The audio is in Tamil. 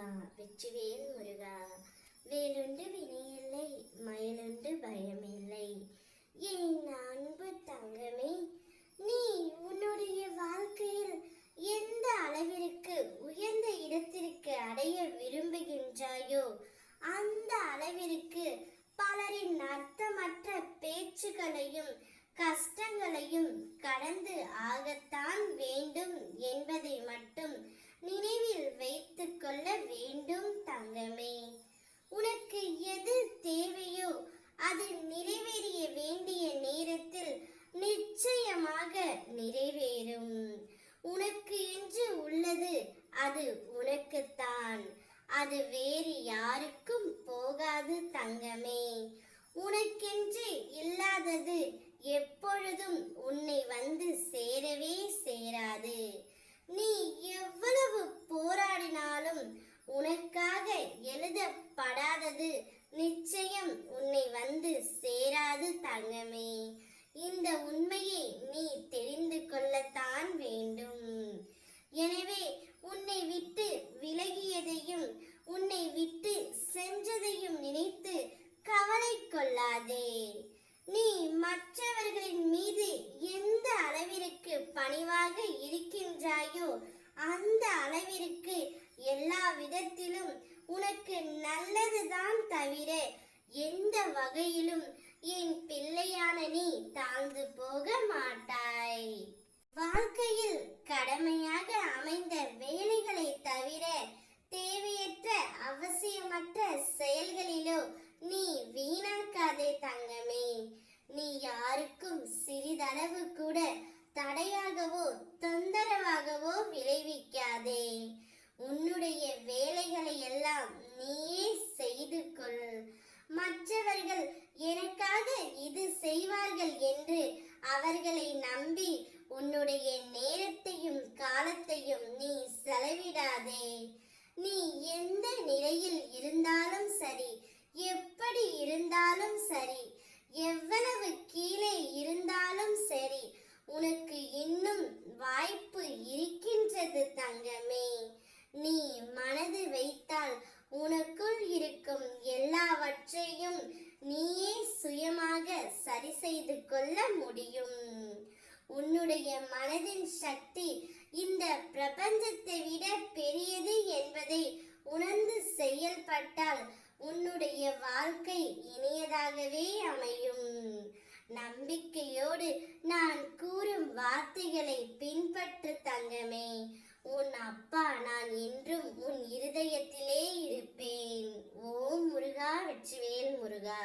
முருகா வெற்றிவேல் முருகா. வேலுண்டு வினையில்லை, மயிலுண்டு பயமில்லை. என் அன்பு தங்கமே, நீ உன்னுடைய வாழ்க்கையில் எந்த அளவிற்கு உயர்ந்த இடத்திற்கு அடைய விரும்புகின்றாயோ அந்த அளவிற்கு பலரின் அர்த்தமற்ற பேச்சுகளையும் கஷ்டங்களையும் கடந்து ஆகத்தான் வேண்டும் என்பதை மட்டும் நினைவில் வைத்துக் கொள்ள வேண்டும் தங்கமே. உனக்கு எது தேவையோ அது நிறைவேறிய வேண்டிய நேரத்தில் நிச்சயமாக நிறைவேறும். உனக்கு என்று உள்ளது அது உனக்குத்தான், அது வேறு யாருக்கும் போகாது தங்கமே. உனக்கென்று இல்லாதது எப்பொழுதும் உன்னை வந்து சேரவே சேராது. நீ எவ்வளவு போராடினாலும் உனக்காக எழுதப்படாதது நிச்சயம் உன்னை வந்து சேராது தங்கமே. இந்த உண்மையை நீ தெரிந்து கொள்ளத்தான் வேண்டும். எனவே உன்னை விட்டு விலகியதையும் உன்னை விட்டு சென்றதையும் நினைத்து கவலை கொள்ளாதே. நீ மற்றவர்களின் மீது எந்த அளவிற்கு பணிவாக இருக்கின்றாயோ அந்த அளவிற்கு எல்லா விதத்திலும் உனக்கு நல்லதுதான் தவிர எந்த வகையிலும் என் பிள்ளையான நீ தாழ்ந்து போக மாட்டாய். வாழ்க்கையில் கடமையாக அமைந்த வேலைகளை தவிர தேவையற்ற அவசியமற்ற செயல்களிலோ நீ வீணாக்காதே தங்கமே. நீ யாருக்கும் சிறிதளவு கூட தடையாகவோ தொந்தரவாகவோ விளைவிக்காதே. உன்னுடைய வேலைகளை எல்லாம் நீயே செய்து கொள். மற்றவர்கள் எனக்காக இது செய்வார்கள் என்று அவர்களை நம்பி உன்னுடைய நேரத்தையும் காலத்தையும் நீ செலவிடாதே. நீ எந்த நிலையில் இருந்தாலும் சரி, எப்படி இருந்தாலும் சரி, எவ்வளவு கீழே இருந்தாலும் சரி, உனக்கு இன்னும் வாய்ப்பு இருக்கின்றது தங்கமே. நீ மனது வைத்தால் உனக்குள் இருக்கும் எல்லாவற்றையும் நீயே சுயமாக சரி செய்து கொள்ள முடியும். உன்னுடைய மனதின் சக்தி இந்த பிரபஞ்சத்தை விட பெரியது என்பதை உணர்ந்து செயல்பட்டால் உன்னுடைய வாழ்க்கை இனியதாகவே அமையும். நம்பிக்கையோடு நான் கூறும் வார்த்தைகளை பின்பற்று தங்கமே. உன் அப்பா நான் என்றும் உன் இருதயத்திலே இருப்பேன். ஓம் முருகா வெற்றிவேல் முருகா.